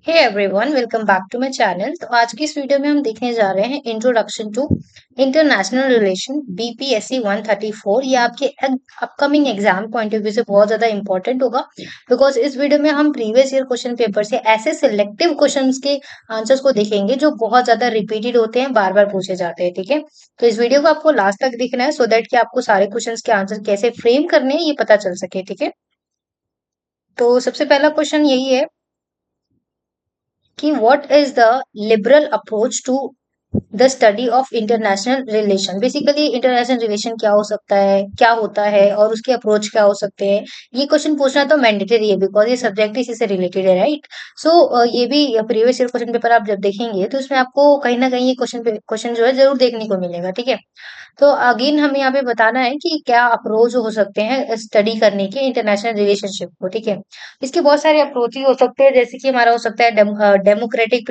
Hey everyone, welcome back to my channel. तो आज की इस वीडियो में हम देखने जा रहे हैं introduction to international relation BPSC 134। ये आपके upcoming exam point of view से बहुत ज्यादा इंपॉर्टेंट होगा, बिकॉज इस वीडियो में हम प्रीवियस ईयर क्वेश्चन पेपर से ऐसे सिलेक्टिव क्वेश्चंस के आंसर्स को देखेंगे जो बहुत ज्यादा रिपीटेड होते हैं, बार बार पूछे जाते हैं। ठीक है, तो इस वीडियो को आपको लास्ट तक देखना है सो दैट कि आपको सारे क्वेश्चंस के आंसर कैसे फ्रेम करने हैं ये पता चल सके। ठीक है, तो सबसे पहला क्वेश्चन यही है कि what is the liberal approach to the study of international relation. Basically international relation क्या हो सकता है, क्या होता है और उसके अप्रोच क्या हो सकते हैं। ये क्वेश्चन पूछना तो मैंडेटरी है बिकॉज ये सब्जेक्ट इसी से रिलेटेड है, राइट। सो ये भी प्रीवियस ईयर क्वेश्चन पेपर आप जब देखेंगे तो इसमें आपको कहीं ना कहीं ये क्वेश्चन जो है जरूर देखने को मिलेगा। ठीक है, तो अगेन हमें यहाँ पे बताना है कि क्या अप्रोच हो सकते हैं स्टडी करने के इंटरनेशनल रिलेशनशिप को। ठीक है, इसके बहुत सारे अप्रोच हो सकते हैं, जैसे कि हमारा हो सकता है डेमोक्रेटिक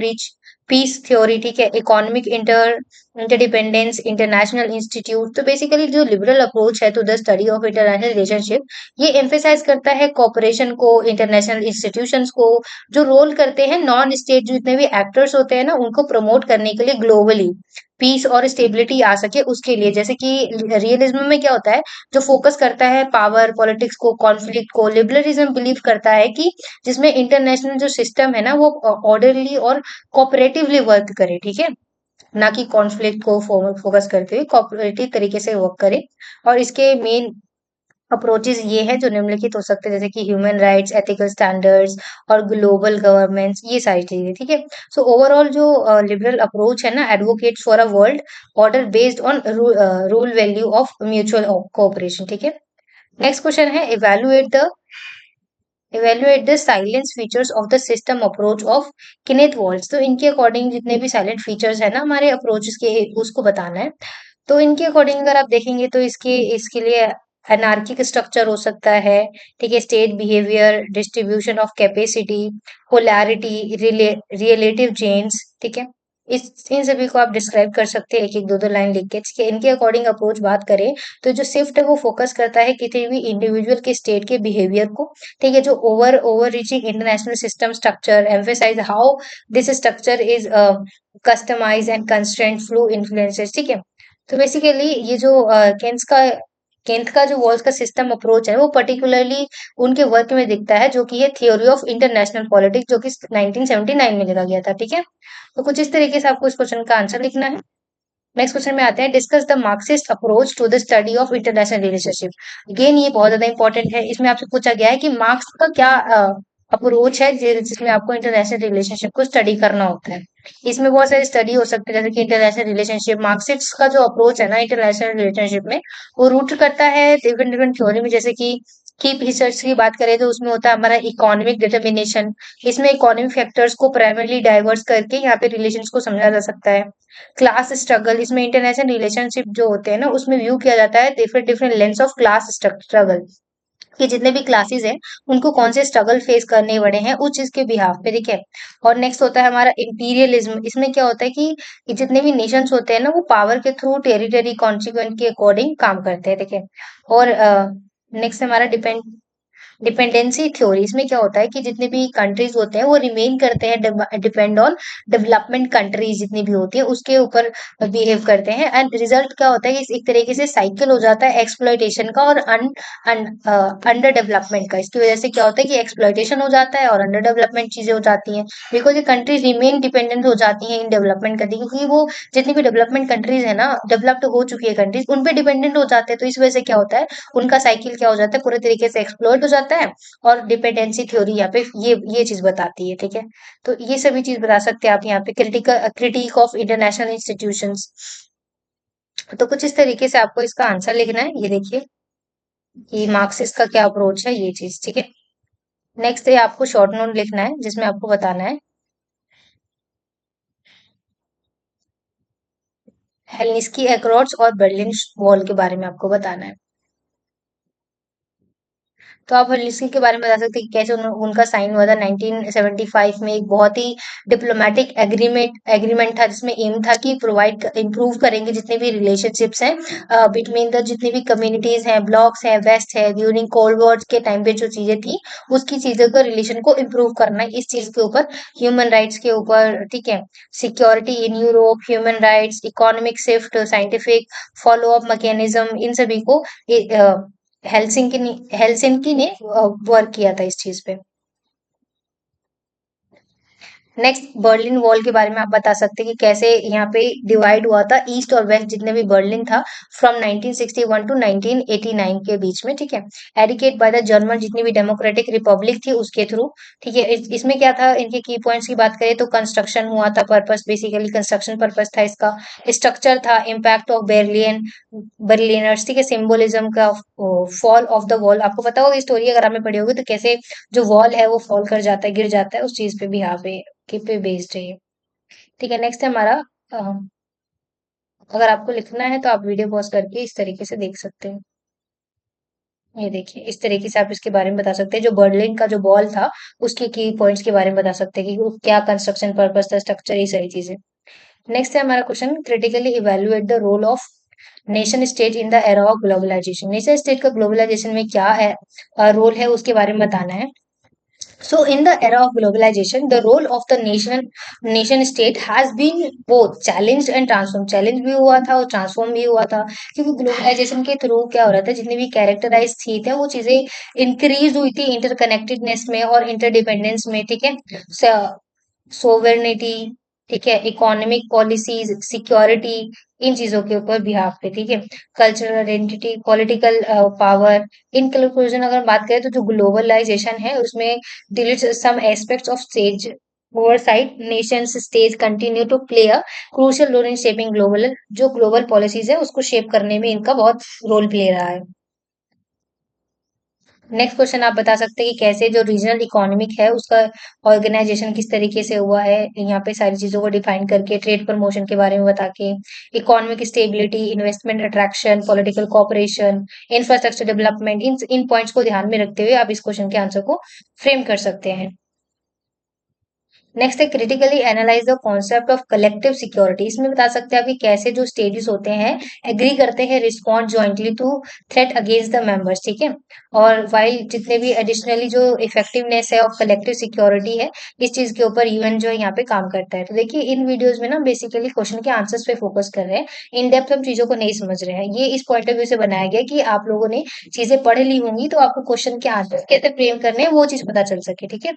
पीस थ्योरी। ठीक है, इकोनॉमिक इंटरडिपेंडेंस, इंटरनेशनल इंस्टीट्यूट। तो बेसिकली जो लिबरल अप्रोच है to the study of international relationship, ये एम्फेसाइज करता है कॉपरेशन को, इंटरनेशनल इंस्टीट्यूशंस को, जो रोल करते हैं नॉन स्टेट जितने भी एक्टर्स होते हैं ना उनको प्रमोट करने के लिए ग्लोबली पीस और स्टेबिलिटी आ सके उसके लिए। जैसे कि रियलिज्म में क्या होता है, जो फोकस करता है पावर पॉलिटिक्स को, कॉन्फ्लिक्ट को। लिबरलिज्म बिलीव करता है कि जिसमें इंटरनेशनल जो सिस्टम है ना वो ऑर्डरली और कोऑपरेटिवली वर्क करे। ठीक है, ना कि कॉन्फ्लिक्ट को फोकस करते हुए कोऑपरेटिव तरीके से वर्क करे। और इसके मेन अप्रोचेस ये है जो निम्नलिखित हो सकते हैं, जैसे कि ह्यूमन राइट्स, एथिकल स्टैंडर्ड्स और ग्लोबल गवर्नेंस, ये सारी चीजें। ठीक है, सो ओवरऑल जो लिबरल अप्रोच है ना advocates for a world order based on rule value of mutual cooperation. ठीक है, नेक्स्ट क्वेश्चन है evaluate the salience features of the system approach of Kenneth Waltz. तो इनके अकॉर्डिंग जितने भी साइलेंट फीचर्स है ना हमारे अप्रोचेस के, उसको बताना है। तो इनके अकॉर्डिंग अगर आप देखेंगे तो इसके इसके लिए एनार्किक स्ट्रक्चर हो सकता है। ठीक है, state behaviour, distribution of capacity, polarity, relative change. ठीक है, इस इन सभी को आप डिस्क्राइब कर सकते हैं एक एक दो दो लाइन लिख के। ठीक है, इनके अकॉर्डिंग अप्रोच बात करें तो जो शिफ्ट है वो फोकस करता है किसी भी इंडिविजुअल के स्टेट के बिहेवियर को। ठीक है, जो over reaching international system structure emphasise how this structure is customise and constraint flow influences. ठीक है, तो बेसिकली ये जो केंथ का जो वॉल्स का सिस्टम अप्रोच है वो पर्टिकुलरली उनके वर्क में दिखता है, जो कि है थियोरी ऑफ इंटरनेशनल पॉलिटिक्स, जो कि 1979 में लिखा गया था। ठीक है, तो कुछ इस तरीके से आपको इस क्वेश्चन का आंसर लिखना है। नेक्स्ट क्वेश्चन में आते हैं, discuss the Marxist approach to the study of international relationship. Again ये बहुत ज्यादा इंपॉर्टेंट है, इसमें आपसे पूछा गया है कि मार्क्स का क्या अप्रोच है जिसमें आपको इंटरनेशनल रिलेशनशिप को स्टडी करना होता है। इसमें बहुत सारे स्टडी हो सकते हैं, जैसे कि इंटरनेशनल रिलेशनशिप मार्क्सिस्ट का जो अप्रोच है ना इंटरनेशनल रिलेशनशिप में, वो रूट करता है डिफरेंट डिफरेंट थ्योरी में। जैसे कि कीप रिसर्च की बात करें तो उसमें होता है हमारा इकोनॉमिक डिटर्मिनेशन। इसमें इकोनॉमिक फैक्टर्स को प्राइमरली डाइवर्स करके यहाँ पे रिलेशंस को समझा जा सकता है। क्लास स्ट्रगल, इसमें इंटरनेशनल रिलेशनशिप जो होते हैं ना उसमें व्यू किया जाता है different different lens of class struggle, कि जितने भी क्लासेस हैं उनको कौन से स्ट्रगल फेस करने पड़े हैं उस चीज के बिहाफ पे। ठीक है, और नेक्स्ट होता है हमारा इंपीरियलिज्म। इसमें क्या होता है कि जितने भी नेशंस होते हैं ना वो पावर के थ्रू टेरिटरी कॉन्सिक्वेंट के अकॉर्डिंग काम करते हैं। ठीक है, और नेक्स्ट हमारा डिपेंडेंसी थ्योरी। इसमें क्या होता है कि जितने भी कंट्रीज होते हैं वो रिमेन करते हैं डिपेंड ऑन डेवलपमेंट कंट्रीज जितनी भी होती है उसके ऊपर बिहेव करते हैं। एंड रिजल्ट क्या होता है कि एक तरीके से साइकिल हो जाता है एक्सप्लॉइटेशन का और अंडर डेवलपमेंट का। इसकी वजह से क्या होता है कि एक्सप्लॉइटेशन हो जाता है और अंडर डेवलपमेंट चीजें हो जाती हैं, बिकॉज ये कंट्रीज रिमेन डिपेंडेंट हो जाती हैं इन डेवलपमेंट कंट्री, क्योंकि वो जितनी भी डेवलपमेंट कंट्रीज है ना, डेवलप्ड हो चुकी है कंट्रीज, उन पे डिपेंडेंट हो जाते हैं। तो इस वजह से क्या होता है, उनका साइकिल क्या हो जाता है, पूरे तरीके से एक्सप्लोइट हो जाता है। और डिपेंडेंसी थ्योरी यहाँ पे ये चीज बताती है। ठीक है, तो ये सभी चीज बता सकते हैं आप यहाँ पे। Critic of international institutions. तो कुछ इस तरीके से आपको इसका आंसर लिखना है। ये देखिए कि मार्क्सिस्ट का क्या अप्रोच है, ये चीज। ठीक है, नेक्स्ट है आपको शॉर्ट नोट लिखना है जिसमें आपको बताना है हेलनिस्की एक्रोट्स और बर्लिन वॉल के बारे में आपको बताना है। तो आप हेलसिंकी के बारे में बता सकते हैं कि कैसे उनका साइन हुआ था 1975 में। एक बहुत ही डिप्लोमेटिक एग्रीमेंट एग्रीमेंट था जिसमें एम था कि प्रोवाइड इम्प्रूव करेंगे जितने भी रिलेशनशिप्स हैं बिटवीन द जितनी भी कम्युनिटीज हैं, ब्लॉक्स हैं, वेस्ट है। ड्यूरिंग कोल्ड वॉर के टाइम पे जो चीजें थी उसकी चीजों का रिलेशन को इम्प्रूव करना है इस चीज के ऊपर, ह्यूमन राइट्स के ऊपर, ठीक है। Security in Europe, human rights, economic shift, scientific follow up mechanism, इन सभी को हेलसिंकी ने वर्क किया था इस चीज पे। नेक्स्ट बर्लिन वॉल के बारे में आप बता सकते हैं कि कैसे यहाँ पे डिवाइड हुआ था ईस्ट और वेस्ट जितने भी बर्लिन था फ्रॉम 1961 टू 1989 के बीच में, ठीक है। एडिकेट बाय द जर्मन जितनी भी डेमोक्रेटिक रिपब्लिक थी उसके थ्रू, ठीक है। इसमें क्या था, इनके की पॉइंट्स की बात करें तो कंस्ट्रक्शन हुआ था, पर्पस बेसिकली कंस्ट्रक्शन पर्पस था इसका। स्ट्रक्चर था, इम्पैक्ट ऑफ बर्लियन बर्लिनर्स, ठीक है। सिंबोलिज्म का, फॉल ऑफ द वॉल, आपको पता होगा स्टोरी अगर आपने पढ़ी होगी तो कैसे जो वॉल है वो फॉल कर जाता है, गिर जाता है, उस चीज पे भी यहाँ पे पे बेस्ड है ये। ठीक है, नेक्स्ट है हमारा अगर आपको लिखना है तो आप वीडियो पॉज करके इस तरीके से देख सकते हैं। ये देखिए इस तरीके से आप इसके बारे में बता सकते हैं, जो बर्लिन का जो बॉल था उसके की पॉइंट्स के बारे में बता सकते हैं कि वो क्या कंस्ट्रक्शन पर्पस था, स्ट्रक्चर, ये सारी चीजें। नेक्स्ट है हमारा question, critically evaluate the role of nation state in the era of globalisation. Nation state का ग्लोबलाइजेशन में क्या है रोल है उसके बारे में बताना है। So, in the era of globalization, the role of the nation state has been both challenged and transformed. Challenge भी हुआ था और ट्रांसफॉर्म भी हुआ था, क्योंकि ग्लोबलाइजेशन के थ्रू क्या हो रहा था, जितनी भी कैरेक्टराइज थी थे वो चीजें इंक्रीज हुई थी इंटरकनेक्टेडनेस में और इंटरडिपेंडेंस में, ठीक है। सोवेरेनिटी, ठीक है, इकोनॉमिक पॉलिसीज, सिक्योरिटी, इन चीजों के ऊपर बिहाफ पे, ठीक है। Cultural identity, political power. In conclusion अगर हम बात करें तो जो ग्लोबलाइजेशन है उसमें deletes some aspects of stage oversight, nations stage continue to play a crucial role in shaping global, जो ग्लोबल पॉलिसीज है उसको शेप करने में इनका बहुत रोल प्ले रहा है। नेक्स्ट क्वेश्चन आप बता सकते हैं कि कैसे जो रीजनल इकोनॉमिक है उसका ऑर्गेनाइजेशन किस तरीके से हुआ है, यहाँ पे सारी चीजों को डिफाइन करके, ट्रेड प्रमोशन के बारे में बता के, economic stability, investment attraction, political cooperation, infrastructure development, इन पॉइंट्स को ध्यान में रखते हुए आप इस क्वेश्चन के आंसर को फ्रेम कर सकते हैं। नेक्स्ट है critically analyse the concept of collective security. इसमें बता सकते हैं आप कि कैसे जो स्टेजेस होते हैं एग्री करते हैं respond jointly to threat against the members, ठीक है। और वाइल जितने भी एडिशनली जो इफेक्टिवनेस है ऑफ कलेक्टिव सिक्योरिटी है, इस चीज के ऊपर यूएन जो है यहाँ पे काम करता है। तो देखिए इन वीडियोज में ना बेसिकली क्वेश्चन के आंसर्स पे फोकस कर रहे हैं, इन डेप्थ हम चीजों को नहीं समझ रहे हैं। ये इस पॉइंट ऑफ व्यू से बनाया गया कि आप लोगों ने चीजें पढ़ ली होंगी तो आपको क्वेश्चन के आंसर कैसे फ्रेम करने हैं वो चीज पता चल सके, ठीक है।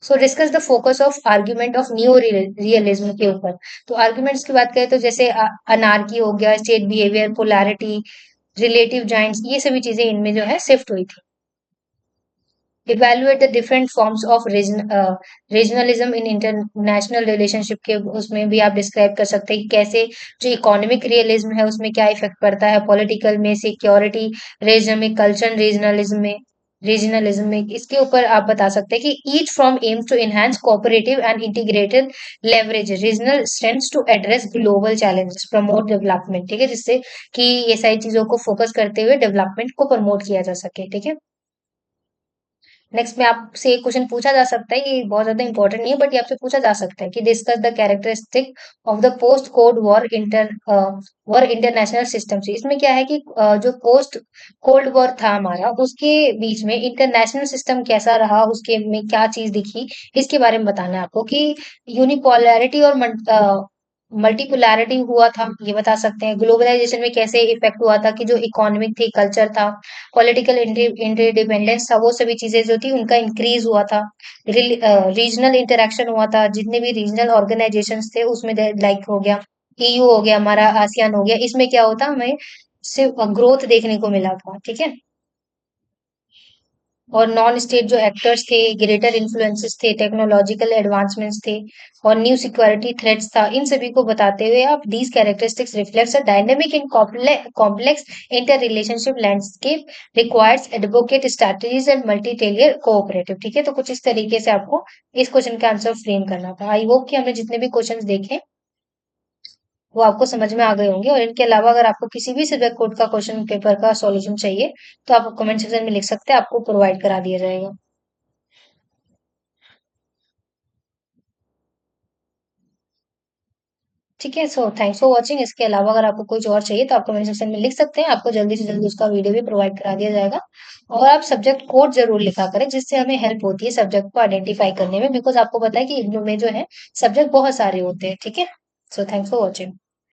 सो discuss the focus of argument of new realism के ऊपर। तो आर्ग्यूमेंट्स की बात करें तो जैसे अनार्की हो गया, state behaviour, polarity, relative joints, ये सभी चीजें इनमें जो है शिफ्ट हुई थी। Evaluate the different forms of regionalism in international relationship के उसमें भी आप डिस्क्राइब कर सकते हैं कि कैसे जो इकोनॉमिक रियलिज्म है उसमें क्या इफेक्ट पड़ता है, पॉलिटिकल में, सिक्योरिटी रीजन में, कल्चर रीजनलिज्म में, इसके ऊपर आप बता सकते हैं कि each from aims to enhance cooperative and integrated leverage regional strengths to address global challenges, promote development, ठीक है, जिससे कि ये सारी चीजों को फोकस करते हुए डेवलपमेंट को प्रमोट किया जा सके, ठीक है। नेक्स्ट में आपसे एक क्वेश्चन पूछा जा सकता है, ये बहुत ज्यादा इंपॉर्टेंट नहीं है बट ये आपसे पूछा जा सकता है कि discuss the characteristic of the post cold war international system. से इसमें क्या है कि जो पोस्ट कोल्ड वॉर था हमारा उसके बीच में इंटरनेशनल सिस्टम कैसा रहा, उसके में क्या चीज दिखी, इसके बारे में बताना है आपको कि यूनिपोलैरिटी और मल्टीपोलैरिटी हुआ था, ये बता सकते हैं। ग्लोबलाइजेशन में कैसे इफेक्ट हुआ था कि जो इकोनॉमिक थी, कल्चर था, पॉलिटिकल इंटरडिपेंडेंस था, वो सभी चीजें जो थी उनका इंक्रीज हुआ था। रीजनल इंटरेक्शन हुआ था, जितने भी रीजनल ऑर्गेनाइजेशंस थे उसमें लाइक हो गया ईयू हो गया, हमारा आसियान हो गया, इसमें क्या होता हमें सिर्फ ग्रोथ देखने को मिला था, ठीक है। और नॉन स्टेट जो एक्टर्स थे, ग्रेटर इन्फ्लुएंसेस थे, टेक्नोलॉजिकल एडवांसमेंट्स थे और न्यू सिक्योरिटी थ्रेट्स था, इन सभी को बताते हुए आप these characteristics reflects a dynamic and complex inter relationship landscape requires advocate strategies and multi tier cooperative, ठीक है। तो कुछ इस तरीके से आपको इस क्वेश्चन का आंसर फ्रेम करना था। आई होप कि हमने जितने भी क्वेश्चंस देखे वो आपको समझ में आ गए होंगे। और इनके अलावा अगर आपको किसी भी सब्जेक्ट कोड का क्वेश्चन पेपर का सॉल्यूशन चाहिए तो आप कमेंट सेक्शन में लिख सकते हैं, आपको प्रोवाइड करा दिया जाएगा। ठीक है, सो थैंक्स फॉर वॉचिंग। इसके अलावा अगर आपको कुछ और चाहिए तो आप कमेंट सेक्शन में लिख सकते हैं, आपको जल्दी से जल्दी उसका वीडियो भी प्रोवाइड करा दिया जाएगा। और आप सब्जेक्ट कोड जरूर लिखा करें, जिससे हमें हेल्प होती है सब्जेक्ट को आइडेंटिफाई करने में, बिकॉज आपको पता है कि इग्नू में जो है सब्जेक्ट बहुत सारे होते हैं। ठीक है, सो थैंक्स फॉर वॉचिंग।